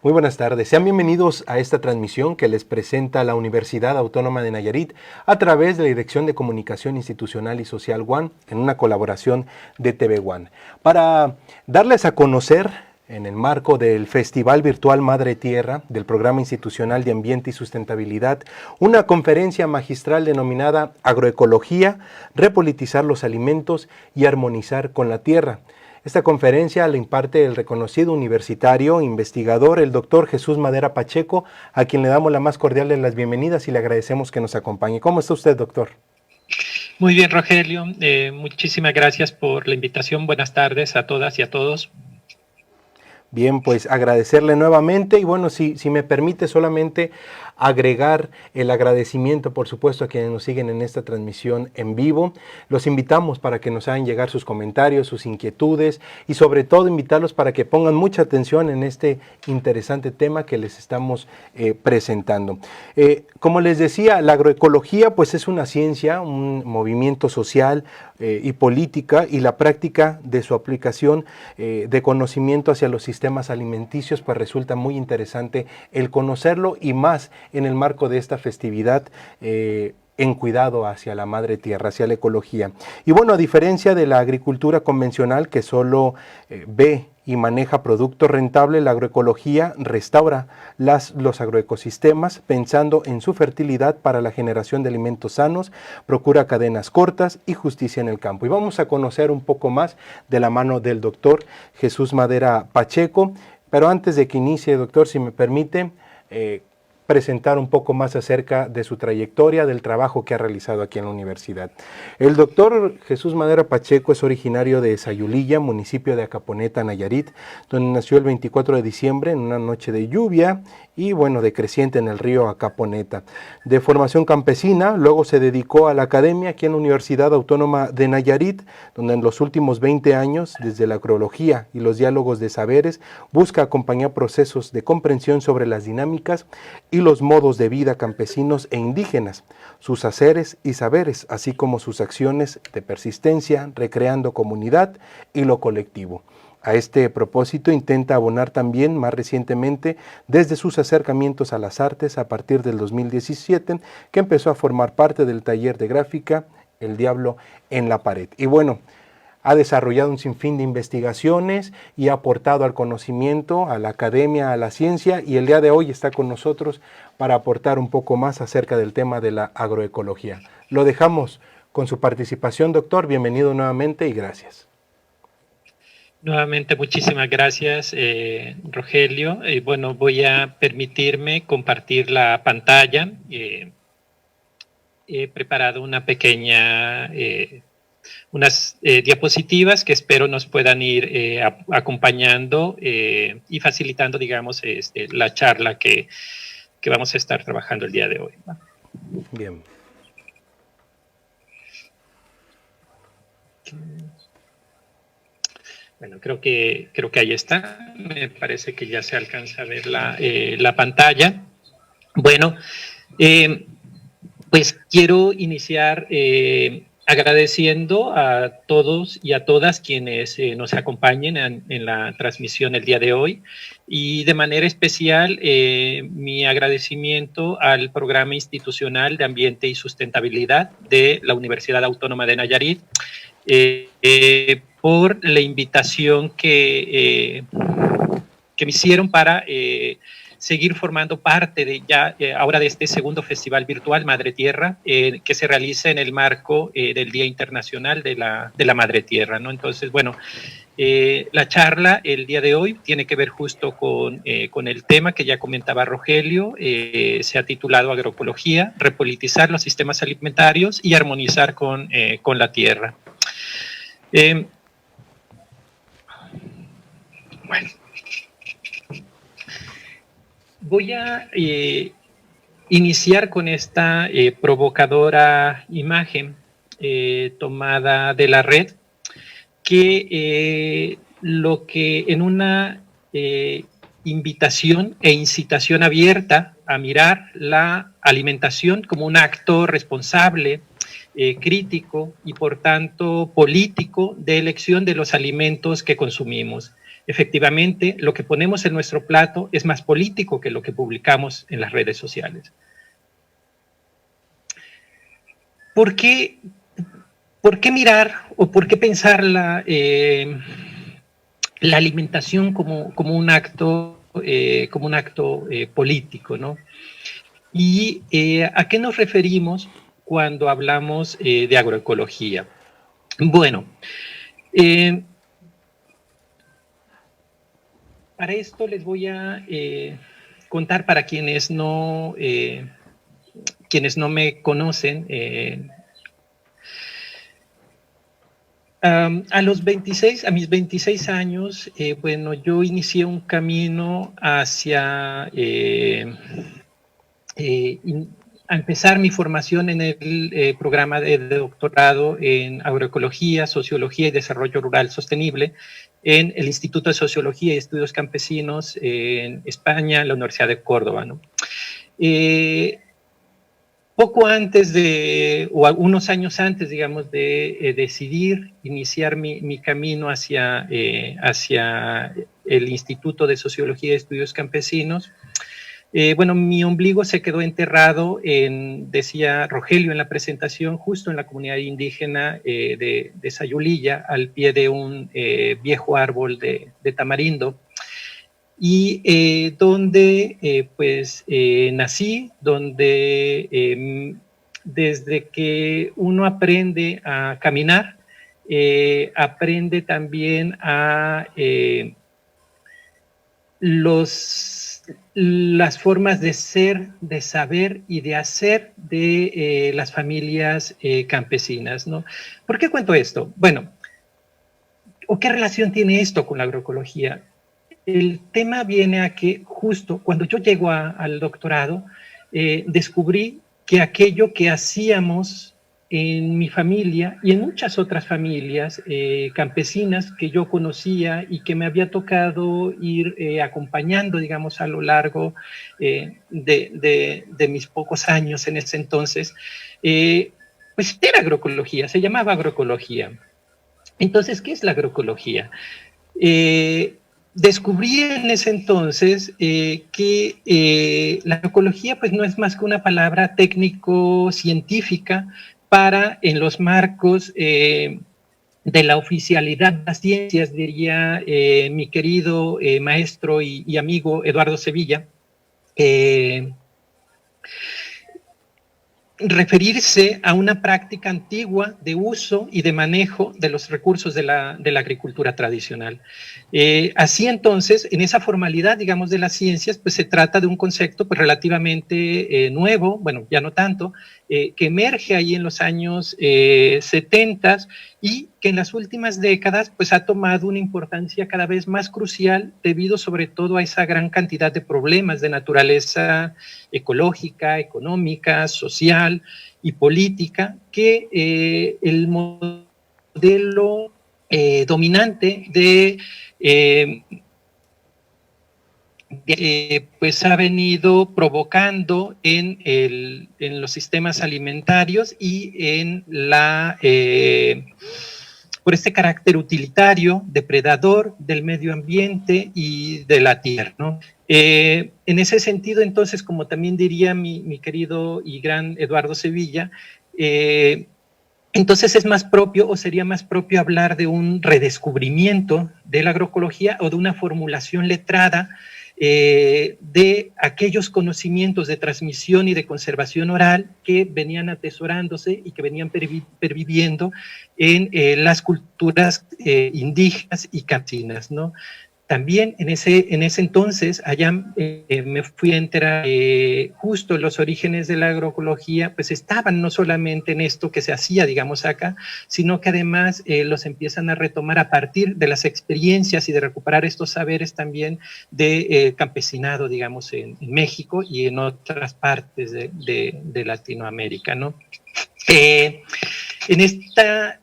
Muy buenas tardes, sean bienvenidos a esta transmisión que les presenta la Universidad Autónoma de Nayarit a través de la Dirección de Comunicación Institucional y Social One en una colaboración de TV One. Para darles a conocer en el marco del Festival Virtual Madre Tierra del Programa Institucional de Ambiente y Sustentabilidad, una conferencia magistral denominada Agroecología, repolitizar los alimentos y armonizar con la tierra. Esta conferencia la imparte el reconocido universitario, investigador, el doctor Jesús Madera Pacheco, a quien le damos la más cordial de las bienvenidas y le agradecemos que nos acompañe. ¿Cómo está usted, doctor? Muy bien, Rogelio. Muchísimas gracias por la invitación. Buenas tardes a todas y a todos. Bien, pues agradecerle nuevamente y bueno, si me permite solamente agregar el agradecimiento, por supuesto, a quienes nos siguen en esta transmisión en vivo. Los invitamos para que nos hagan llegar sus comentarios, sus inquietudes y sobre todo invitarlos para que pongan mucha atención en este interesante tema que les estamos presentando. Como les decía, la agroecología pues es una ciencia, un movimiento social y política y la práctica de su aplicación de conocimiento hacia los sistemas alimenticios pues resulta muy interesante el conocerlo y más en el marco de esta festividad en cuidado hacia la madre tierra, hacia la ecología. Y bueno, a diferencia de la agricultura convencional que solo ve y maneja productos rentables, la agroecología restaura los agroecosistemas pensando en su fertilidad para la generación de alimentos sanos, procura cadenas cortas y justicia en el campo. Y vamos a conocer un poco más de la mano del doctor Jesús Madera Pacheco, pero antes de que inicie, doctor, si me permite, presentar un poco más acerca de su trayectoria, del trabajo que ha realizado aquí en la universidad. El doctor Jesús Madera Pacheco es originario de Sayulilla, municipio de Acaponeta, Nayarit, donde nació el 24 de diciembre en una noche de lluvia y bueno, decreciente en el río Acaponeta. De formación campesina, luego se dedicó a la academia aquí en la Universidad Autónoma de Nayarit, donde en los últimos 20 años, desde la agroecología y los diálogos de saberes, busca acompañar procesos de comprensión sobre las dinámicas y los modos de vida campesinos e indígenas, sus haceres y saberes, así como sus acciones de persistencia, recreando comunidad y lo colectivo. A este propósito intenta abonar también más recientemente desde sus acercamientos a las artes a partir del 2017, que empezó a formar parte del taller de gráfica El Diablo en la Pared. Y bueno, ha desarrollado un sinfín de investigaciones y ha aportado al conocimiento, a la academia, a la ciencia y el día de hoy está con nosotros para aportar un poco más acerca del tema de la agroecología. Lo dejamos con su participación, doctor. Bienvenido nuevamente y gracias. Nuevamente, muchísimas gracias, Rogelio. Bueno, voy a permitirme compartir la pantalla. He preparado una pequeña... unas diapositivas que espero nos puedan ir acompañando y facilitando, digamos, la charla que vamos a estar trabajando el día de hoy. Bien. Bueno, creo que ahí está. Me parece que ya se alcanza a ver la pantalla. Bueno, pues quiero iniciar agradeciendo a todos y a todas quienes nos acompañen en la transmisión el día de hoy y de manera especial mi agradecimiento al Programa Institucional de Ambiente y Sustentabilidad de la Universidad Autónoma de Nayarit por la invitación que me hicieron para seguir formando parte de ahora de este segundo Festival Virtual Madre Tierra, que se realiza en el marco del Día Internacional de la Madre Tierra, ¿no? Entonces, bueno, la charla el día de hoy tiene que ver justo con el tema que ya comentaba Rogelio, se ha titulado Agroecología, repolitizar los sistemas alimentarios y armonizar con la tierra. Bueno. Voy a iniciar con esta provocadora imagen tomada de la red, que lo que en una invitación e incitación abierta a mirar la alimentación como un acto responsable, crítico y por tanto político de elección de los alimentos que consumimos. efectivamente lo que ponemos en nuestro plato es más político que lo que publicamos en las redes sociales. ¿Por qué mirar o por qué pensar la alimentación como un acto político, ¿no? ¿Y a qué nos referimos cuando hablamos de agroecología? Bueno, para esto les voy a contar, para quienes no me conocen, a mis 26 años, bueno, yo inicié un camino hacia a empezar mi formación en el programa de doctorado en agroecología, sociología y desarrollo rural sostenible en el Instituto de Sociología y Estudios Campesinos en España, en la Universidad de Córdoba, ¿no? Poco antes o unos años antes, digamos, de decidir iniciar mi camino hacia el Instituto de Sociología y Estudios Campesinos, bueno, mi ombligo se quedó enterrado decía Rogelio en la presentación, justo en la comunidad indígena de Sayulilla, al pie de un viejo árbol de tamarindo, y donde nací, donde desde que uno aprende a caminar, aprende también a las formas de ser, de saber y de hacer de las familias campesinas, ¿no? ¿Por qué cuento esto? Bueno, ¿o qué relación tiene esto con la agroecología? El tema viene a que justo cuando yo llego al doctorado, descubrí que aquello que hacíamos en mi familia y en muchas otras familias campesinas que yo conocía y que me había tocado ir acompañando, digamos, a lo largo de mis pocos años en ese entonces, pues era agroecología, se llamaba agroecología. Entonces, ¿qué es la agroecología? Descubrí en ese entonces que la agroecología pues no es más que una palabra técnico-científica para, en los marcos de la oficialidad de las ciencias, diría mi querido maestro y amigo Eduardo Sevilla, referirse a una práctica antigua de uso y de manejo de los recursos de la agricultura tradicional. Así entonces, en esa formalidad, digamos, de las ciencias, pues se trata de un concepto pues, relativamente nuevo, bueno, ya no tanto, que emerge ahí en los años 70 y que en las últimas décadas pues ha tomado una importancia cada vez más crucial debido sobre todo a esa gran cantidad de problemas de naturaleza ecológica, económica, social y política que el modelo dominante pues ha venido provocando en los sistemas alimentarios y en por este carácter utilitario, depredador del medio ambiente y de la tierra, ¿no? En ese sentido, entonces, como también diría mi querido y gran Eduardo Sevilla, entonces es más propio o sería más propio hablar de un redescubrimiento de la agroecología o de una formulación letrada de aquellos conocimientos de transmisión y de conservación oral que venían atesorándose y que venían perviviendo en las culturas indígenas y campesinas, ¿no? También en ese entonces, allá me fui a enterar justo los orígenes de la agroecología, pues estaban no solamente en esto que se hacía, digamos, acá, sino que además los empiezan a retomar a partir de las experiencias y de recuperar estos saberes también de campesinado, digamos, en México y en otras partes de Latinoamérica, ¿no? En esta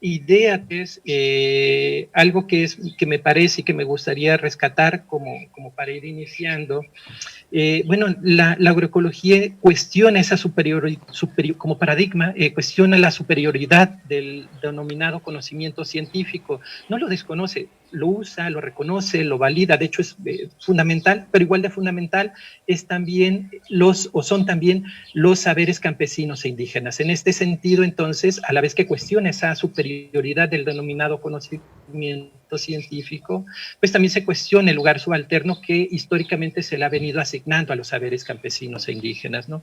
idea es algo que me parece y que me gustaría rescatar como para ir iniciando. Bueno, la agroecología cuestiona esa como paradigma, cuestiona la superioridad del denominado conocimiento científico, no lo desconoce, lo usa, lo reconoce, lo valida, de hecho es fundamental, pero igual de fundamental es también son también los saberes campesinos e indígenas. En este sentido, entonces, a la vez que cuestiona esa superioridad del denominado conocimiento científico, pues también se cuestiona el lugar subalterno que históricamente se le ha venido asignando a los saberes campesinos e indígenas, ¿no?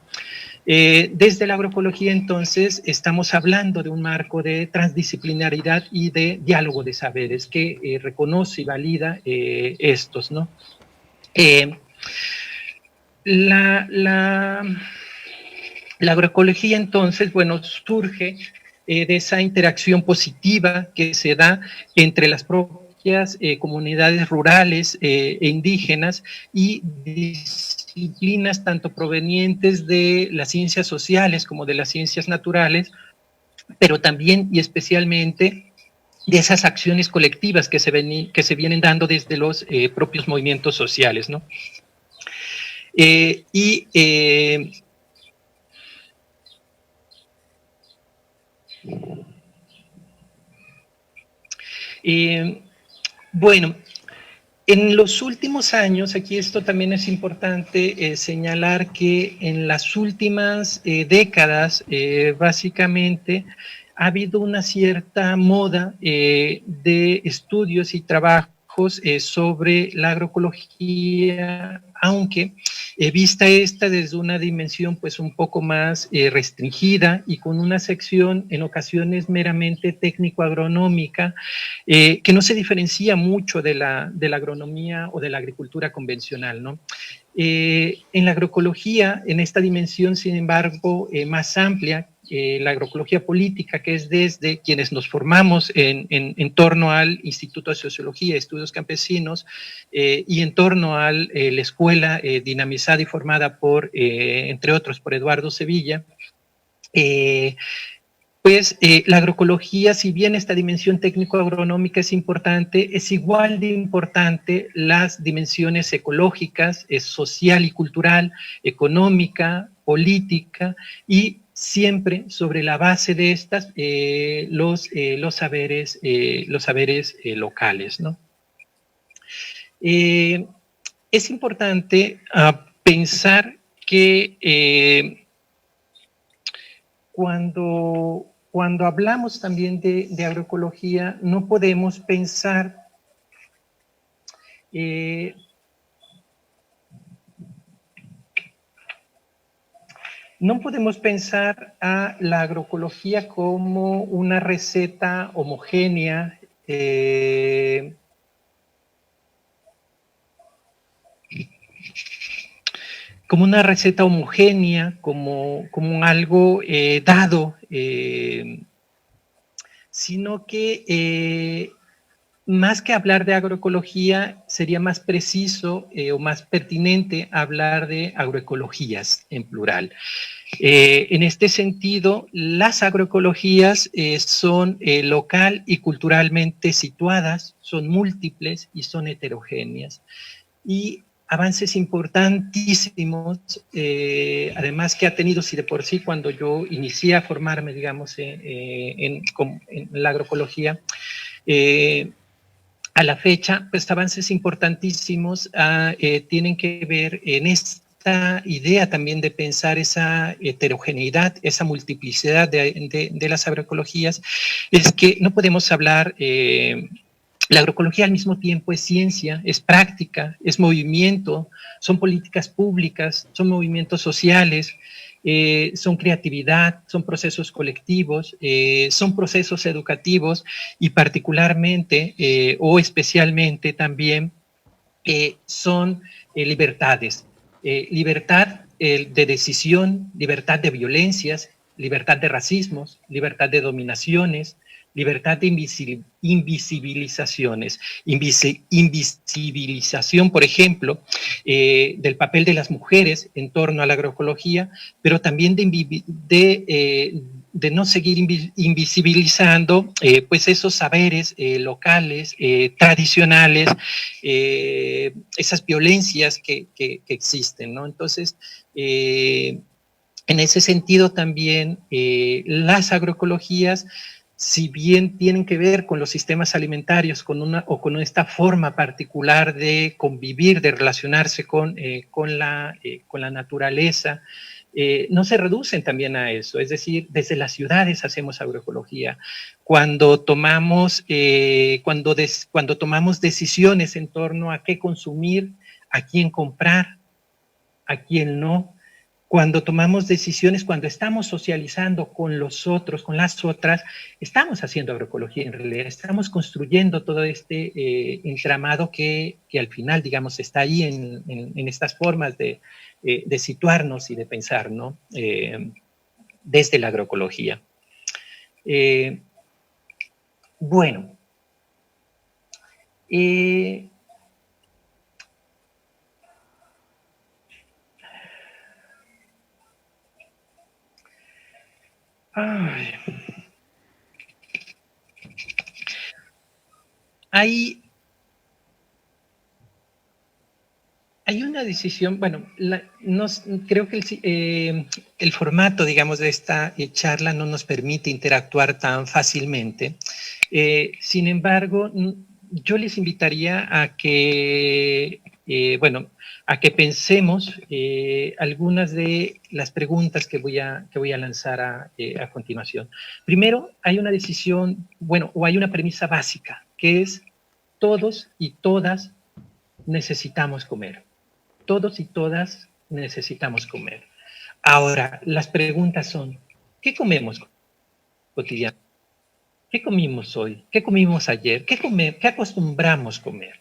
Desde la agroecología, entonces, estamos hablando de un marco de transdisciplinaridad y de diálogo de saberes que reconoce y valida estos, ¿no? La agroecología, entonces, bueno, surge de esa interacción positiva que se da entre las propias comunidades rurales e indígenas y disciplinas tanto provenientes de las ciencias sociales como de las ciencias naturales, pero también y especialmente de esas acciones colectivas que se vienen dando desde los propios movimientos sociales, ¿no? Bueno, en los últimos años, aquí esto también es importante señalar que en las últimas décadas, básicamente, ha habido una cierta moda de estudios y trabajos sobre la agroecología, aunque vista esta desde una dimensión pues un poco más restringida y con una sección en ocasiones meramente técnico-agronómica, que no se diferencia mucho de la agronomía o de la agricultura convencional, ¿no? En la agroecología, en esta dimensión, sin embargo, más amplia, la agroecología política, que es desde quienes nos formamos en torno al Instituto de Sociología y Estudios Campesinos y en torno a la escuela dinamizada y formada por, entre otros, por Eduardo Sevilla, pues la agroecología, si bien esta dimensión técnico-agronómica es importante, es igual de importante las dimensiones ecológicas, social y cultural, económica, política, y siempre sobre la base de estas los saberes locales, ¿no? Es importante pensar que cuando hablamos también de agroecología, no podemos pensar a la agroecología como una receta homogénea, como algo dado, sino que más que hablar de agroecología, sería más preciso o más pertinente hablar de agroecologías en plural. En este sentido, las agroecologías son local y culturalmente situadas, son múltiples y son heterogéneas. Y avances importantísimos, además que ha tenido, si de por sí, cuando yo inicié a formarme, digamos, en la agroecología, a la fecha, pues avances importantísimos tienen que ver en esta idea también de pensar esa heterogeneidad, esa multiplicidad de las agroecologías, es que no podemos hablar... la agroecología al mismo tiempo es ciencia, es práctica, es movimiento, son políticas públicas, son movimientos sociales, son creatividad, son procesos colectivos, son procesos educativos y particularmente o especialmente también son libertades. Libertad de decisión, libertad de violencias, libertad de racismos, libertad de dominaciones, libertad de invisibilizaciones. Invisibilización, por ejemplo, del papel de las mujeres en torno a la agroecología, pero también de no seguir invisibilizando pues esos saberes locales, tradicionales, esas violencias que existen, ¿no? Entonces, en ese sentido también las agroecologías si bien tienen que ver con los sistemas alimentarios, con esta forma particular de convivir, de relacionarse con la naturaleza, no se reducen también a eso. Es decir, desde las ciudades hacemos agroecología. Cuando tomamos decisiones en torno a qué consumir, a quién comprar, a quién no, cuando tomamos decisiones, cuando estamos socializando con los otros, con las otras, estamos haciendo agroecología en realidad, estamos construyendo todo este entramado que al final, digamos, está ahí en estas formas de situarnos y de pensar, ¿no? Desde la agroecología. Bueno, ay, hay una decisión, bueno, creo que el formato, digamos, de esta charla no nos permite interactuar tan fácilmente. Sin embargo, yo les invitaría a que, a que pensemos algunas de las preguntas que voy a lanzar a continuación. Primero, hay una decisión, bueno, o hay una premisa básica, que es todos y todas necesitamos comer. Todos y todas necesitamos comer. Ahora, las preguntas son, ¿qué comemos cotidianamente? ¿Qué comimos hoy? ¿Qué comimos ayer? ¿Qué acostumbramos comer?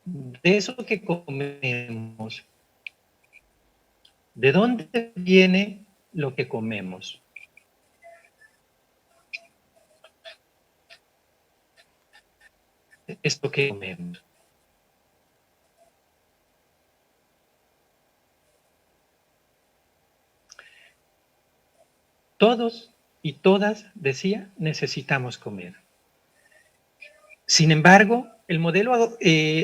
De eso que comemos, ¿de dónde viene lo que comemos? Esto que comemos. Todos y todas, decía, necesitamos comer. Sin embargo, el modelo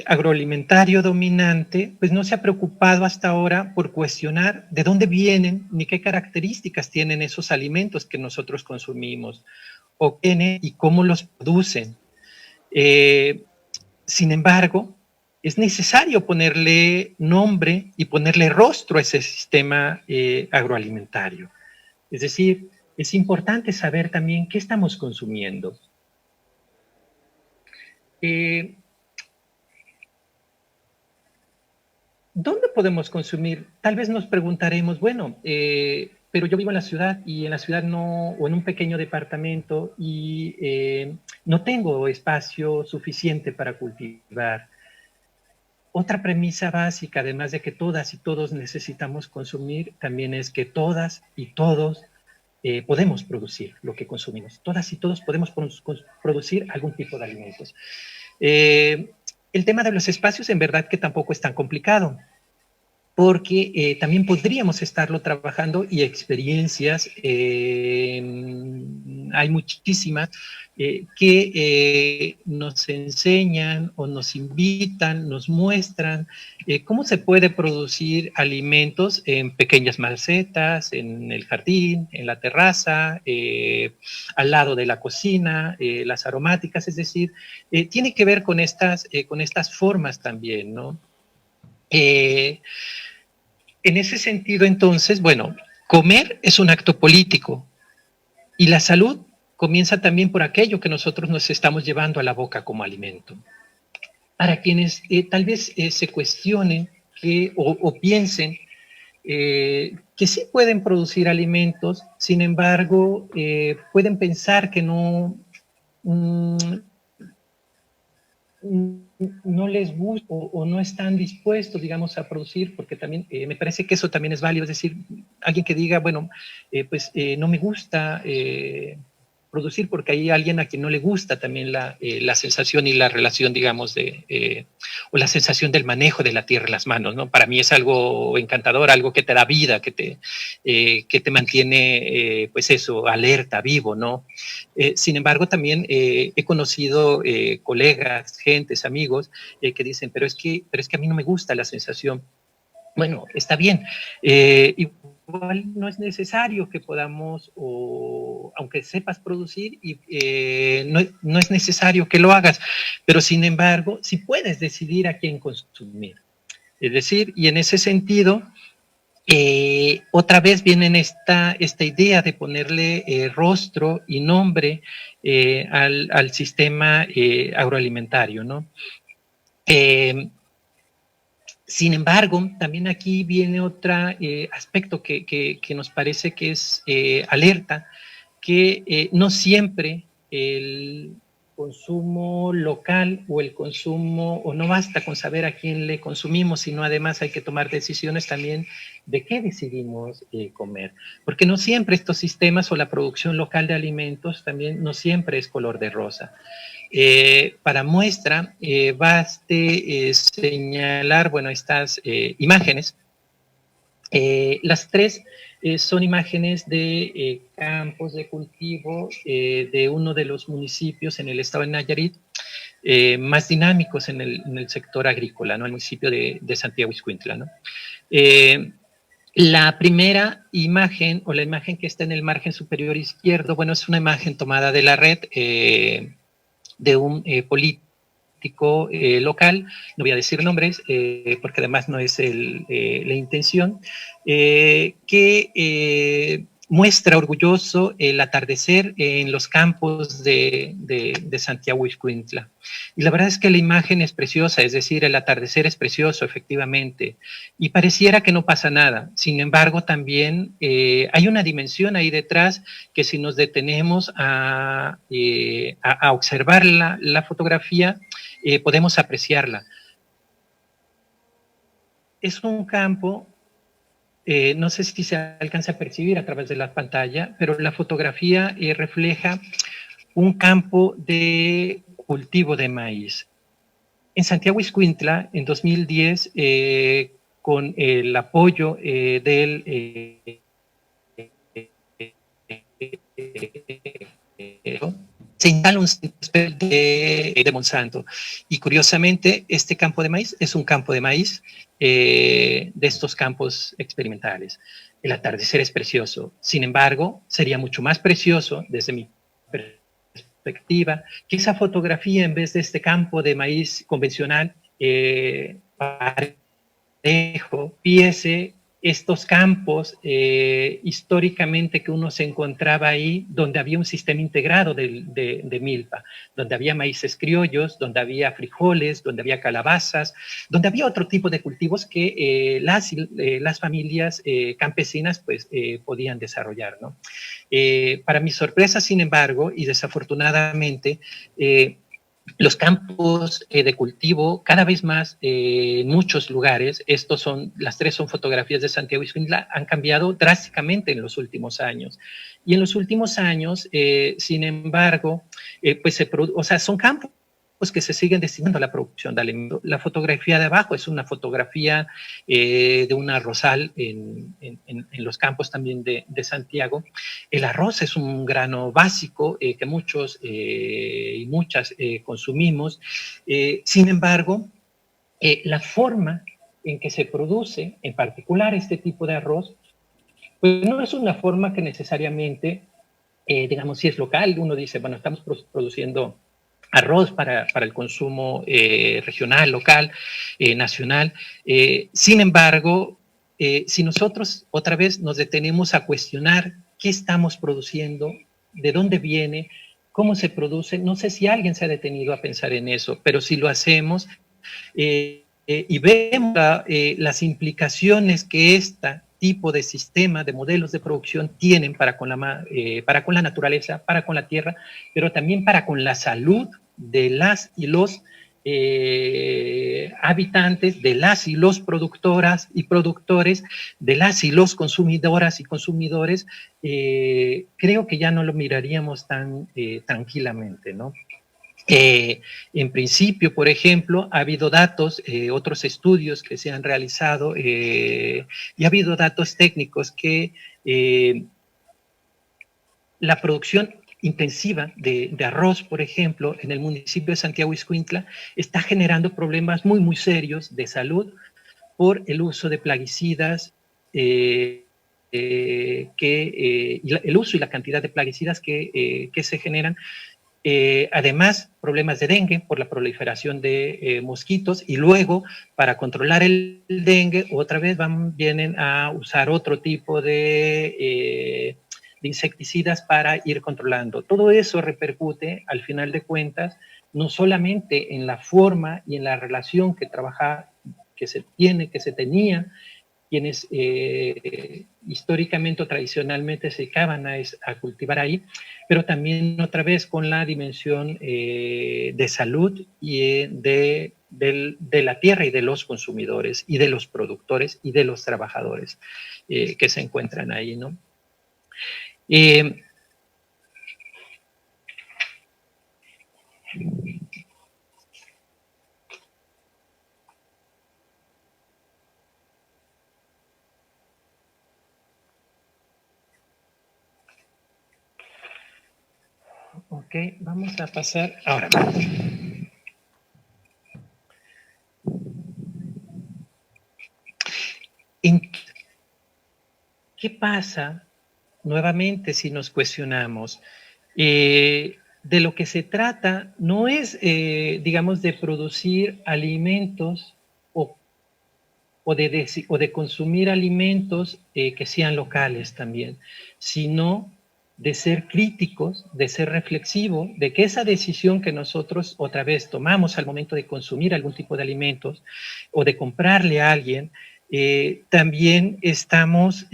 agroalimentario dominante pues no se ha preocupado hasta ahora por cuestionar de dónde vienen ni qué características tienen esos alimentos que nosotros consumimos o tienen y cómo los producen. Sin embargo, es necesario ponerle nombre y ponerle rostro a ese sistema agroalimentario. Es decir, es importante saber también qué estamos consumiendo. ¿Dónde podemos consumir? Tal vez nos preguntaremos, bueno, pero yo vivo en la ciudad y en la ciudad no, o en un pequeño departamento y no tengo espacio suficiente para cultivar. Otra premisa básica, además de que todas y todos necesitamos consumir, también es que todas y todos podemos producir lo que consumimos. Todas y todos podemos producir algún tipo de alimentos. El tema de los espacios en verdad que tampoco es tan complicado, porque también podríamos estarlo trabajando y experiencias, hay muchísimas que nos enseñan o nos invitan, nos muestran cómo se puede producir alimentos en pequeñas macetas, en el jardín, en la terraza, al lado de la cocina, las aromáticas, es decir, tiene que ver con estas formas también, ¿no? En ese sentido, entonces, bueno, comer es un acto político y la salud comienza también por aquello que nosotros nos estamos llevando a la boca como alimento. Para quienes tal vez se cuestionen o piensen que sí pueden producir alimentos, sin embargo, pueden pensar que no les gusta o no están dispuestos, digamos, a producir, porque también me parece que eso también es válido, es decir, alguien que diga, bueno, no me gusta producir porque hay alguien a quien no le gusta también la sensación y la relación, digamos, o la sensación del manejo de la tierra en las manos, ¿no? Para mí es algo encantador, algo que te da vida, que te mantiene, pues eso, alerta, vivo, ¿no? Sin embargo, también he conocido colegas, gentes, amigos, que dicen, pero es que a mí no me gusta la sensación. Bueno, está bien. igual no es necesario que podamos, o aunque sepas producir, no es necesario que lo hagas, pero sin embargo, sí puedes decidir a quién consumir. Es decir, y en ese sentido, otra vez viene esta idea de ponerle rostro y nombre al sistema agroalimentario, ¿no? Sin embargo, también aquí viene otro aspecto que nos parece que es alerta, que no siempre el consumo local o el consumo, o no basta con saber a quién le consumimos, sino además hay que tomar decisiones también de qué decidimos comer. Porque no siempre estos sistemas o la producción local de alimentos también no siempre es color de rosa. Para muestra, baste señalar, bueno, estas imágenes. Las tres son imágenes de campos de cultivo de uno de los municipios en el estado de Nayarit más dinámicos en el sector agrícola, ¿no? El municipio de Santiago Ixcuintla, ¿no? La primera imagen, o la imagen que está en el margen superior izquierdo, bueno, es una imagen tomada de la red de un político local, no voy a decir nombres, porque además no es la intención, que muestra orgulloso el atardecer en los campos de Santiago Ixcuintla. Y la verdad es que la imagen es preciosa, es decir, el atardecer es precioso, efectivamente, y pareciera que no pasa nada. Sin embargo, también hay una dimensión ahí detrás que si nos detenemos a observar la fotografía, podemos apreciarla. Es un campo, no sé si se alcanza a percibir a través de la pantalla, pero la fotografía refleja un campo de cultivo de maíz. En Santiago Ixcuintla, en 2010, con el apoyo del se instala un centro de Monsanto. Y curiosamente, este campo de maíz es un campo de maíz de estos campos experimentales. El atardecer es precioso. Sin embargo, sería mucho más precioso, desde mi perspectiva, que esa fotografía, en vez de este campo de maíz convencional, parejo, viese estos campos históricamente que uno se encontraba ahí, donde había un sistema integrado de milpa, donde había maíces criollos, donde había frijoles, donde había calabazas, donde había otro tipo de cultivos que las familias campesinas pues, podían desarrollar, ¿no? Para mi sorpresa, sin embargo, y desafortunadamente, los campos de cultivo cada vez más en muchos lugares, las tres son fotografías de Santiago Ixcuintla, han cambiado drásticamente en los últimos años. Y en los últimos años, sin embargo, pues son campos que se siguen destinando a la producción de alimentos. La fotografía de abajo es una fotografía de un arrozal en los campos también de Santiago. El arroz es un grano básico que muchos y muchas consumimos. Sin embargo, la forma en que se produce, en particular este tipo de arroz, pues no es una forma que necesariamente, digamos, si es local, uno dice, bueno, estamos produciendo arroz para el consumo regional, local, nacional. Sin embargo, si nosotros otra vez nos detenemos a cuestionar qué estamos produciendo, de dónde viene, cómo se produce, no sé si alguien se ha detenido a pensar en eso, pero si lo hacemos y vemos las implicaciones que este tipo de sistema, de modelos de producción tienen para con la naturaleza, para con la tierra, pero también para con la salud de las y los habitantes, de las y los productoras y productores, de las y los consumidoras y consumidores, creo que ya no lo miraríamos tan tranquilamente, ¿no? En principio, por ejemplo, ha habido datos, otros estudios que se han realizado y ha habido datos técnicos que la producción intensiva de arroz, por ejemplo, en el municipio de Santiago Ixcuintla, está generando problemas muy, muy serios de salud por el uso de plaguicidas el uso y la cantidad de plaguicidas que se generan. Además, problemas de dengue por la proliferación de mosquitos, y luego, para controlar el dengue, otra vez vienen a usar otro tipo de insecticidas para ir controlando. Todo eso repercute, al final de cuentas, no solamente en la forma y en la relación que se tenía quienes históricamente o tradicionalmente se dedicaban a cultivar ahí, pero también otra vez con la dimensión de salud y de la tierra y de los consumidores y de los productores y de los trabajadores que se encuentran ahí, ¿no? Ok, vamos a pasar ahora. ¿Qué pasa nuevamente si nos cuestionamos? De lo que se trata no es, digamos, de producir alimentos o de consumir alimentos que sean locales también, sino de ser críticos, de ser reflexivos, de que esa decisión que nosotros otra vez tomamos al momento de consumir algún tipo de alimentos o de comprarle a alguien, también estamos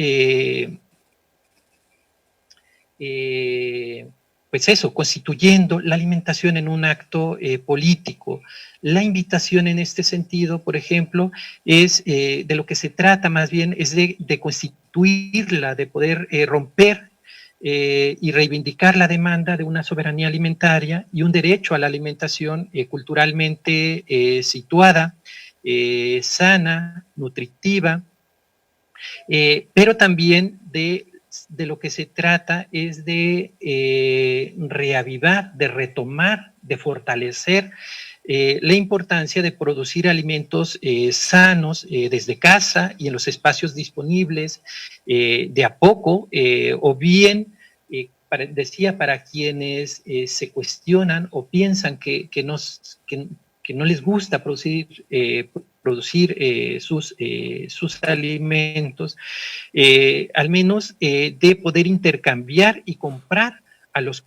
pues eso, constituyendo la alimentación en un acto político. La invitación en este sentido, por ejemplo, es de lo que se trata más bien, es de constituirla, de poder romper y reivindicar la demanda de una soberanía alimentaria y un derecho a la alimentación culturalmente situada, sana, nutritiva, pero también de lo que se trata es de reavivar, de retomar, de fortalecer la importancia de producir alimentos sanos desde casa y en los espacios disponibles de a poco, o bien, decía, para quienes se cuestionan o piensan que no les gusta producir sus alimentos, al menos de poder intercambiar y comprar a los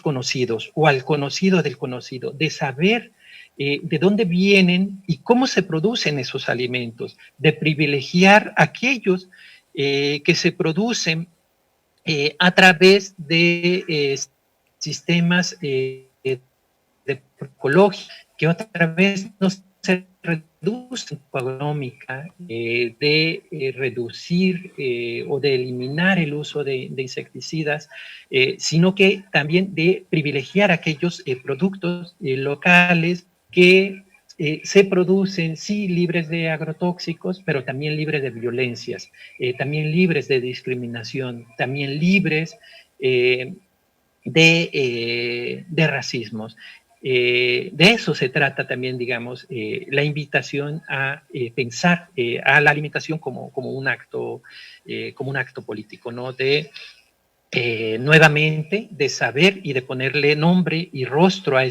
conocidos o al conocido del conocido, de saber de dónde vienen y cómo se producen esos alimentos, de privilegiar aquellos que se producen a través de sistemas ecológicos, que otra vez no se reduce económica, de reducir o de eliminar el uso de insecticidas, sino que también de privilegiar aquellos productos locales que se producen, sí, libres de agrotóxicos, pero también libres de violencias, también libres de discriminación, también libres de racismos. De eso se trata también, digamos, la invitación a pensar a la alimentación como un acto político, ¿no? Nuevamente, de saber y de ponerle nombre y rostro a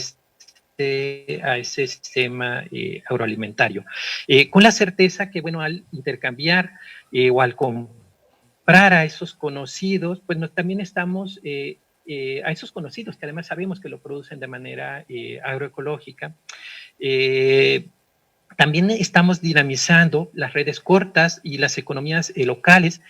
ese sistema agroalimentario. Con la certeza que, bueno, al intercambiar o al comprar a esos conocidos, pues también estamos a esos conocidos, que además sabemos que lo producen de manera agroecológica. También estamos dinamizando las redes cortas y las economías locales,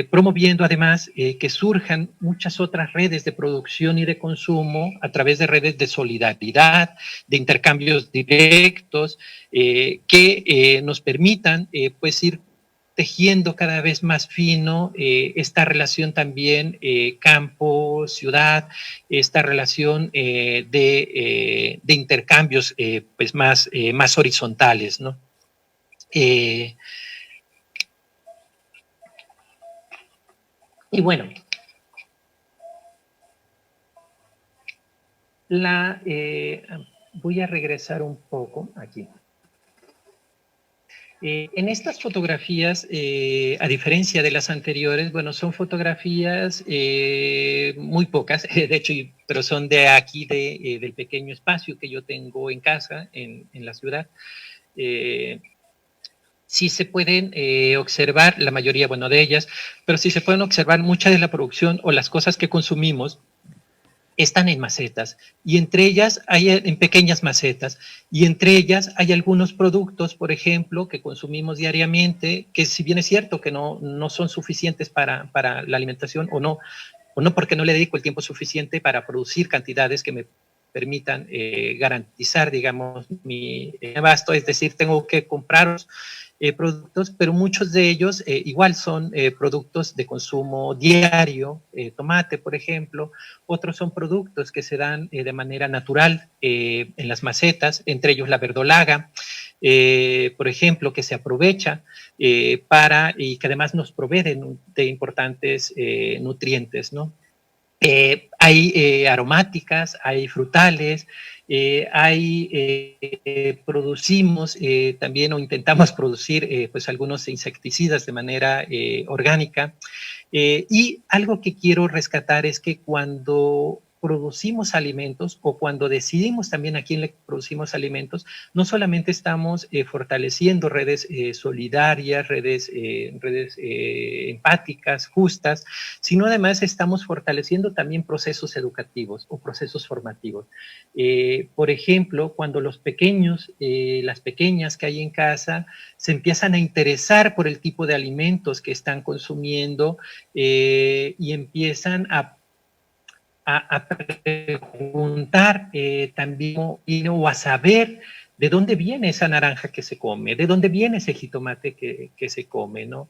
promoviendo además que surjan muchas otras redes de producción y de consumo a través de redes de solidaridad, de intercambios directos, que nos permitan pues ir tejiendo cada vez más fino esta relación también campo-ciudad, esta relación de intercambios pues más horizontales, ¿no? Y bueno, voy a regresar un poco aquí. En estas fotografías, a diferencia de las anteriores, bueno, son fotografías muy pocas, de hecho, pero son de aquí, del pequeño espacio que yo tengo en casa, en la ciudad. Sí se pueden observar, la mayoría, bueno, de ellas, pero sí se pueden observar mucha de la producción o las cosas que consumimos están en macetas y entre ellas hay en pequeñas macetas y entre ellas hay algunos productos, por ejemplo, que consumimos diariamente, que si bien es cierto que no son suficientes para la alimentación o no porque no le dedico el tiempo suficiente para producir cantidades que me permitan garantizar, digamos, mi abasto, es decir, tengo que comprar productos, pero muchos de ellos igual son productos de consumo diario, tomate, por ejemplo, otros son productos que se dan de manera natural en las macetas, entre ellos la verdolaga, por ejemplo, que se aprovecha y que además nos provee de importantes nutrientes, ¿no? Hay aromáticas, hay frutales, producimos también o intentamos producir pues algunos insecticidas de manera orgánica. Y algo que quiero rescatar es que cuando producimos alimentos o cuando decidimos también a quién le producimos alimentos, no solamente estamos fortaleciendo redes solidarias, redes empáticas, justas, sino además estamos fortaleciendo también procesos educativos o procesos formativos. Por ejemplo, cuando los pequeños, las pequeñas que hay en casa, se empiezan a interesar por el tipo de alimentos que están consumiendo y empiezan a preguntar también o a saber de dónde viene esa naranja que se come, de dónde viene ese jitomate que se come, ¿no?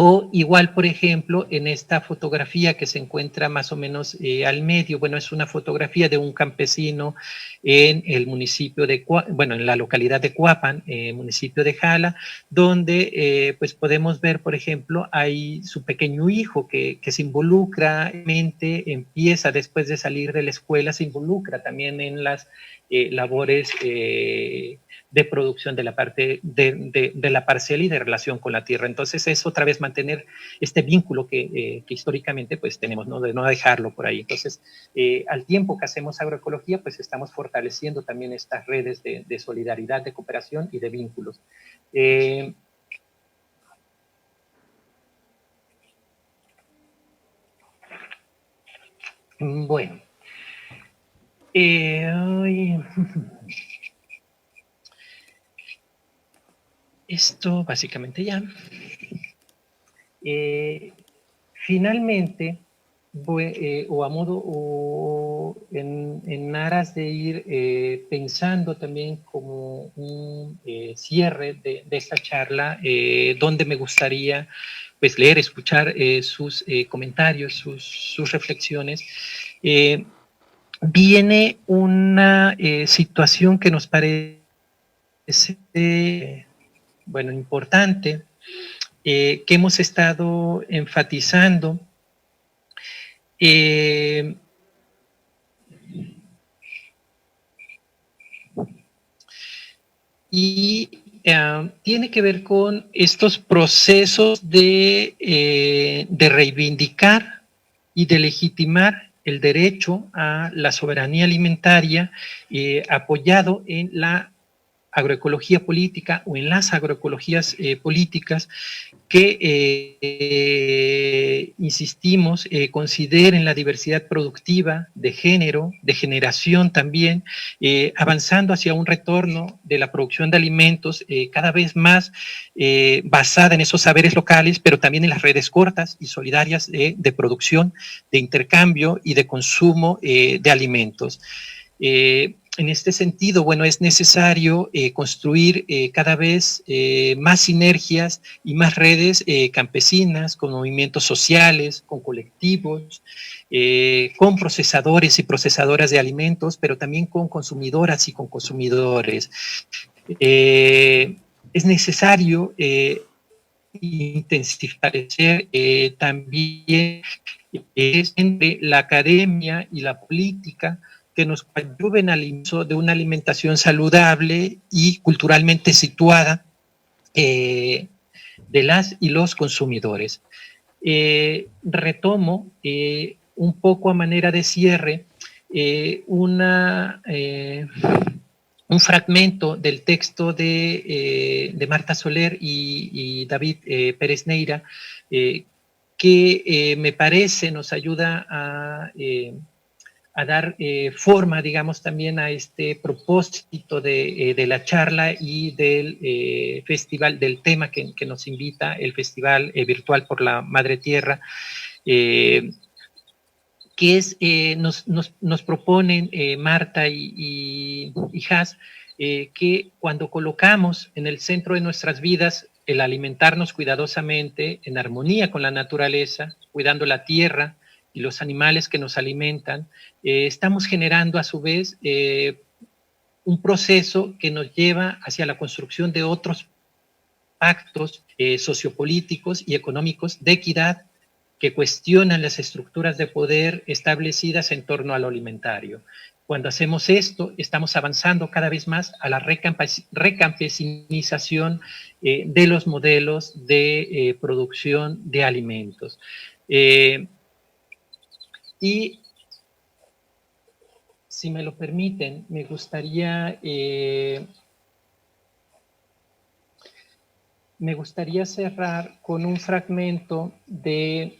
O igual, por ejemplo, en esta fotografía que se encuentra más o menos al medio, bueno, es una fotografía de un campesino en el municipio de, bueno, en la localidad de Cuapan, municipio de Jala, donde pues podemos ver, por ejemplo, hay su pequeño hijo que se involucra, empieza después de salir de la escuela, se involucra también en las labores de producción de la parte de la parcela y de relación con la tierra. Entonces es otra vez mantener este vínculo que históricamente pues tenemos, ¿no? De no dejarlo por ahí. Entonces, al tiempo que hacemos agroecología, pues estamos fortaleciendo también estas redes de solidaridad, de cooperación y de vínculos. Bueno. Esto básicamente ya. Finalmente, o a modo, o en aras de ir pensando también como un cierre de esta charla, donde me gustaría pues leer, escuchar sus comentarios, sus reflexiones, viene una situación que nos parece, bueno, importante, que hemos estado enfatizando. Tiene que ver con estos procesos de reivindicar y de legitimar el derecho a la soberanía alimentaria apoyado en la agroecología política o en las agroecologías políticas que, insistimos, consideren la diversidad productiva de género, de generación también, avanzando hacia un retorno de la producción de alimentos cada vez más basada en esos saberes locales, pero también en las redes cortas y solidarias de producción, de intercambio y de consumo de alimentos. En este sentido, bueno, es necesario construir cada vez más sinergias y más redes campesinas, con movimientos sociales, con colectivos, con procesadores y procesadoras de alimentos, pero también con consumidoras y con consumidores. Es necesario intensificar también entre la academia y la política, que nos ayuden al uso de una alimentación saludable y culturalmente situada de las y los consumidores. Retomo un poco a manera de cierre un fragmento del texto de Marta Soler y David Pérez Neira, que me parece nos ayuda a dar forma, digamos, también a este propósito de la charla y del festival, del tema que nos invita, el Festival Virtual por la Madre Tierra, que es, nos proponen Marta y Has, que cuando colocamos en el centro de nuestras vidas el alimentarnos cuidadosamente, en armonía con la naturaleza, cuidando la tierra y los animales que nos alimentan, estamos generando a su vez un proceso que nos lleva hacia la construcción de otros pactos sociopolíticos y económicos de equidad que cuestionan las estructuras de poder establecidas en torno a lo alimentario. Cuando hacemos esto, estamos avanzando cada vez más a la recampesinización de los modelos de producción de alimentos. Y si me lo permiten, me gustaría cerrar con un fragmento de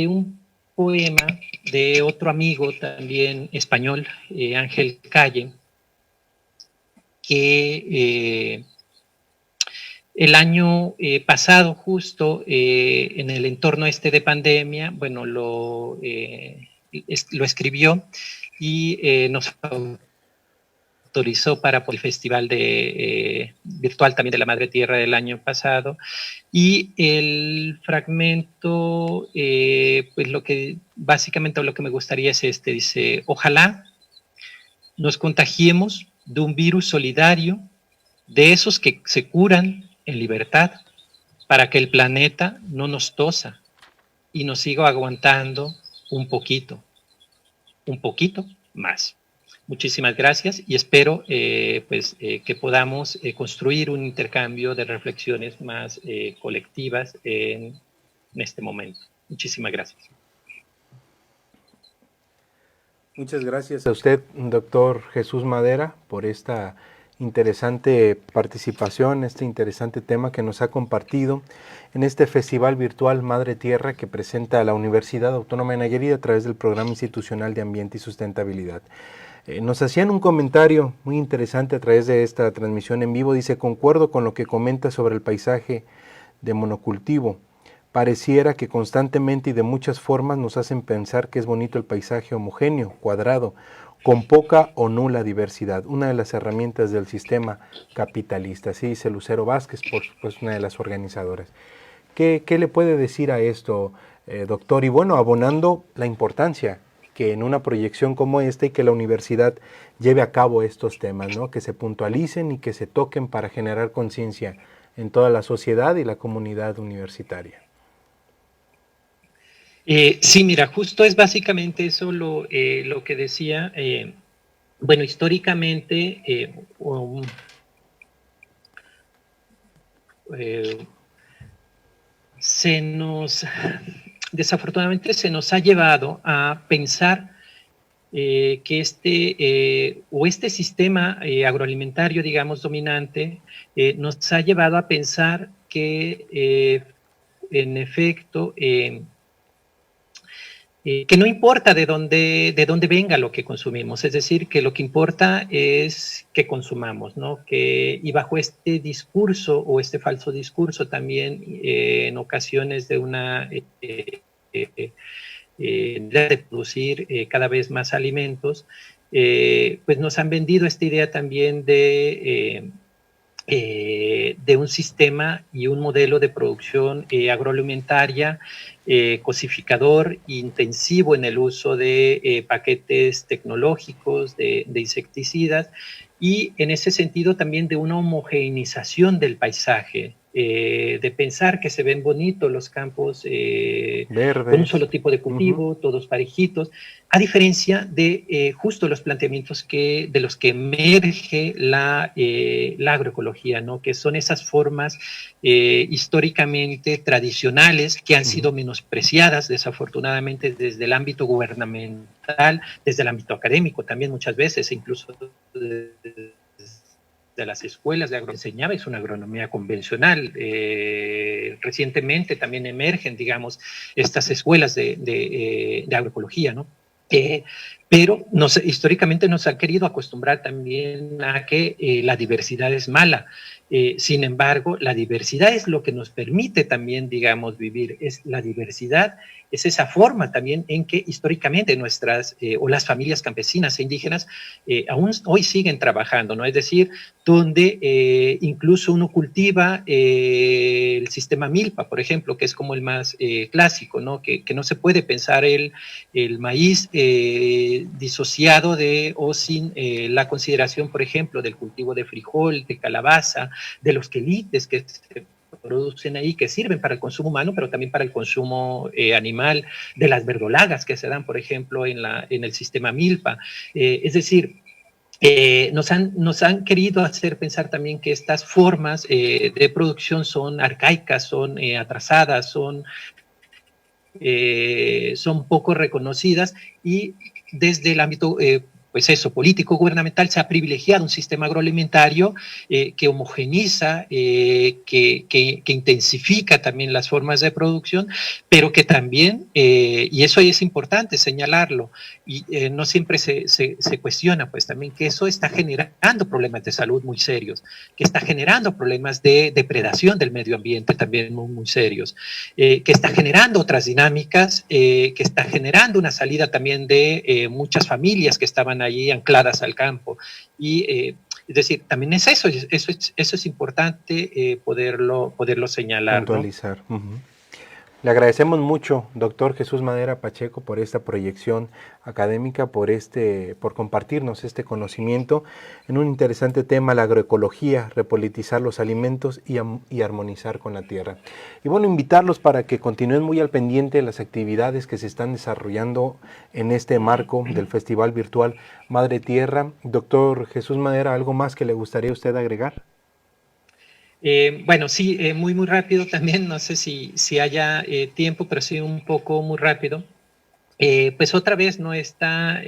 un poema de otro amigo también español, Ángel Calle, que el año pasado, justo en el entorno de pandemia, bueno, lo escribió y nos autorizó para el Festival Virtual también de la Madre Tierra del año pasado. Y el fragmento, pues básicamente lo que me gustaría es dice: ojalá nos contagiemos de un virus solidario, de esos que se curan en libertad, para que el planeta no nos tosa y nos siga aguantando un poquito más. Muchísimas gracias y espero que podamos construir un intercambio de reflexiones más colectivas en este momento. Muchísimas gracias. Muchas gracias a usted, doctor Jesús Madera, por esta interesante participación, este interesante tema que nos ha compartido en este Festival Virtual Madre Tierra que presenta a la Universidad Autónoma de Nayarit a través del Programa Institucional de Ambiente y Sustentabilidad. Nos hacían un comentario muy interesante a través de esta transmisión en vivo. Dice: concuerdo con lo que comenta sobre el paisaje de monocultivo. Pareciera que constantemente y de muchas formas nos hacen pensar que es bonito el paisaje homogéneo, cuadrado, con poca o nula diversidad, una de las herramientas del sistema capitalista. Así dice Lucero Vázquez, por supuesto, una de las organizadoras. ¿Qué le puede decir a esto, doctor? Y bueno, abonando la importancia que en una proyección como esta y que la universidad lleve a cabo estos temas, ¿no? Que se puntualicen y que se toquen para generar conciencia en toda la sociedad y la comunidad universitaria. Sí, mira, justo es básicamente eso lo que decía. Bueno, históricamente desafortunadamente se nos ha llevado a pensar que este sistema agroalimentario, digamos, dominante, nos ha llevado a pensar que en efecto que no importa de dónde venga lo que consumimos, es decir, que lo que importa es que consumamos, ¿no? Y bajo este discurso o este falso discurso también en ocasiones de una de producir cada vez más alimentos, pues nos han vendido esta idea también de un sistema y un modelo de producción agroalimentaria cosificador, intensivo en el uso de paquetes tecnológicos, de insecticidas, y en ese sentido también de una homogeneización del paisaje, de pensar que se ven bonitos los campos con un Verdes. solo tipo de cultivo, todos parejitos, a diferencia de justo los planteamientos de los que emerge la agroecología, ¿no? Que son esas formas históricamente tradicionales que han sido menospreciadas desafortunadamente desde el ámbito gubernamental, desde el ámbito académico también muchas veces, incluso de las escuelas de agroenseñaba es una agronomía convencional. Recientemente también emergen, digamos, estas escuelas de agroecología, ¿no? Eh, pero históricamente nos ha querido acostumbrar también a que la diversidad es mala. Sin embargo, la diversidad es lo que nos permite también, digamos, vivir. Es la diversidad, es esa forma también en que históricamente nuestras, o las familias campesinas e indígenas aún hoy siguen trabajando, ¿no? Es decir, donde incluso uno cultiva el sistema milpa, por ejemplo, que es como el más clásico, ¿no? Que no se puede pensar el maíz disociado o sin la consideración, por ejemplo, del cultivo de frijol, de calabaza, de los quelites que se producen ahí, que sirven para el consumo humano, pero también para el consumo animal, de las verdolagas que se dan, por ejemplo, en el sistema milpa. Es decir, nos han querido hacer pensar también que estas formas de producción son arcaicas, son atrasadas, son poco reconocidas y desde el ámbito pues eso, político gubernamental se ha privilegiado un sistema agroalimentario que homogeniza, que intensifica también las formas de producción, pero que también, y eso es importante señalarlo, y no siempre se cuestiona, pues también que eso está generando problemas de salud muy serios, que está generando problemas de depredación del medio ambiente también muy, muy serios, que está generando otras dinámicas, que está generando una salida también de muchas familias que estaban allí ancladas al campo. Y es decir, también es eso es importante poderlo señalar, ¿no? Puntualizar. Le agradecemos mucho, doctor Jesús Madera Pacheco, por esta proyección académica, por compartirnos este conocimiento en un interesante tema, la agroecología, repolitizar los alimentos y armonizar con la tierra. Y bueno, invitarlos para que continúen muy al pendiente de las actividades que se están desarrollando en este marco del Festival Virtual Madre Tierra. Doctor Jesús Madera, ¿algo más que le gustaría a usted agregar? Bueno, sí, muy, muy rápido también, no sé si haya tiempo, pero sí un poco muy rápido. Pues otra vez no está,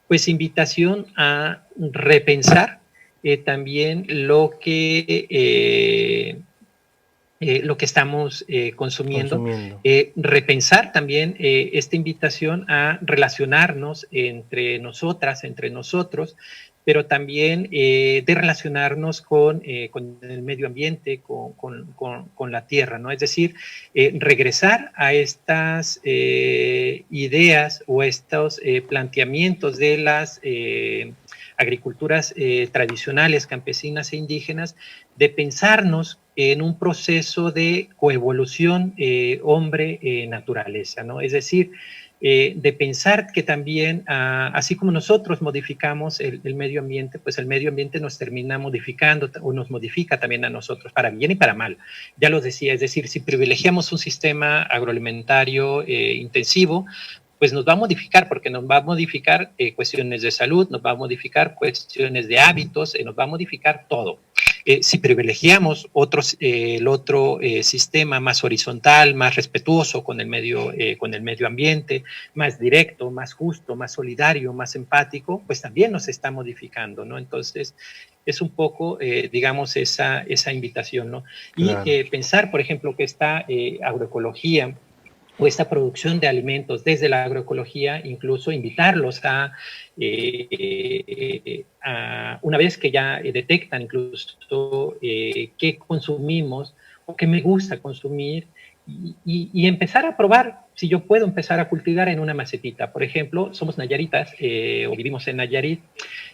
pues invitación a repensar también lo que estamos consumiendo, Consumiendo. repensar también esta invitación a relacionarnos entre nosotras, entre nosotros, pero también de relacionarnos con el medio ambiente, con la tierra, ¿no? Es decir, regresar a estas ideas o estos planteamientos de las agriculturas tradicionales, campesinas e indígenas, de pensarnos en un proceso de coevolución hombre-naturaleza, ¿no? Es decir, de pensar que también, así como nosotros modificamos el medio ambiente, pues el medio ambiente nos termina modificando o nos modifica también a nosotros, para bien y para mal. Ya lo decía, es decir, si privilegiamos un sistema agroalimentario intensivo, pues nos va a modificar, porque nos va a modificar cuestiones de salud, nos va a modificar cuestiones de hábitos, nos va a modificar todo. Si privilegiamos el otro sistema más horizontal, más respetuoso con el medio ambiente, más directo, más justo, más solidario, más empático, pues también nos está modificando, ¿no? Entonces, es un poco, digamos, esa invitación, ¿no? Claro. Y pensar, por ejemplo, que esta agroecología o esta producción de alimentos desde la agroecología, incluso invitarlos una vez que ya detectan incluso qué consumimos o qué me gusta consumir, y empezar a probar si yo puedo empezar a cultivar en una macetita. Por ejemplo, somos nayaritas o vivimos en Nayarit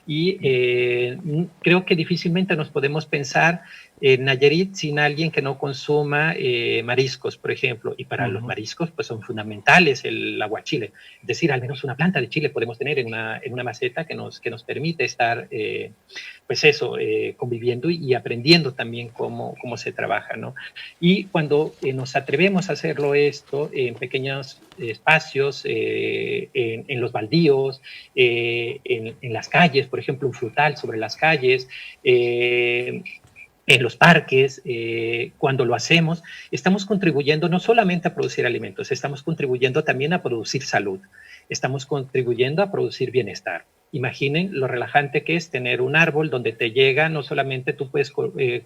y creo que difícilmente nos podemos pensar en Nayarit sin alguien que no consuma mariscos, por ejemplo, y para los mariscos pues son fundamentales el aguachile, es decir, al menos una planta de chile podemos tener en una maceta que nos permite estar, pues eso, conviviendo y aprendiendo también cómo se trabaja, ¿no? Y cuando nos atrevemos a hacerlo esto en pequeños espacios, en los baldíos, en las calles, por ejemplo, un frutal sobre las calles, en los parques, cuando lo hacemos, estamos contribuyendo no solamente a producir alimentos, estamos contribuyendo también a producir salud, estamos contribuyendo a producir bienestar. Imaginen lo relajante que es tener un árbol donde te llega, no solamente tú puedes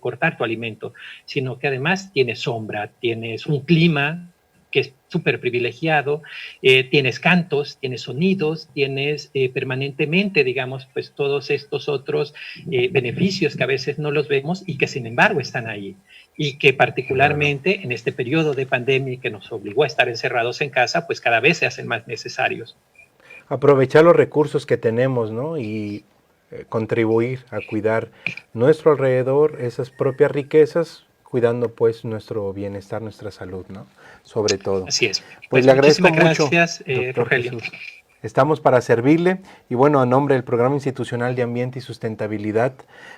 cortar tu alimento, sino que además tienes sombra, tienes un clima que es súper privilegiado, tienes cantos, tienes sonidos, tienes permanentemente, digamos, pues todos estos otros beneficios que a veces no los vemos y que sin embargo están ahí. Y que particularmente en este periodo de pandemia que nos obligó a estar encerrados en casa, pues cada vez se hacen más necesarios. Aprovechar los recursos que tenemos, ¿no? Y contribuir a cuidar nuestro alrededor, esas propias riquezas, cuidando pues nuestro bienestar, nuestra salud, ¿no? Sobre todo. Así es. Pues le agradezco muchísimas mucho, gracias, doctor Rogelio. Jesús. Estamos para servirle y bueno, a nombre del Programa Institucional de Ambiente y Sustentabilidad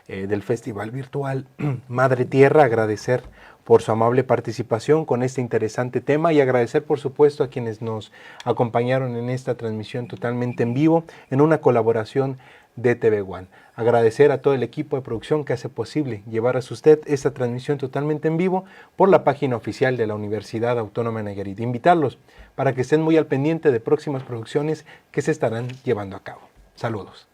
del Festival Virtual Madre Tierra, agradecer por su amable participación con este interesante tema y agradecer por supuesto a quienes nos acompañaron en esta transmisión totalmente en vivo en una colaboración de TV One. Agradecer a todo el equipo de producción que hace posible llevar a usted esta transmisión totalmente en vivo por la página oficial de la Universidad Autónoma de Nayarit. Invitarlos para que estén muy al pendiente de próximas producciones que se estarán llevando a cabo. Saludos.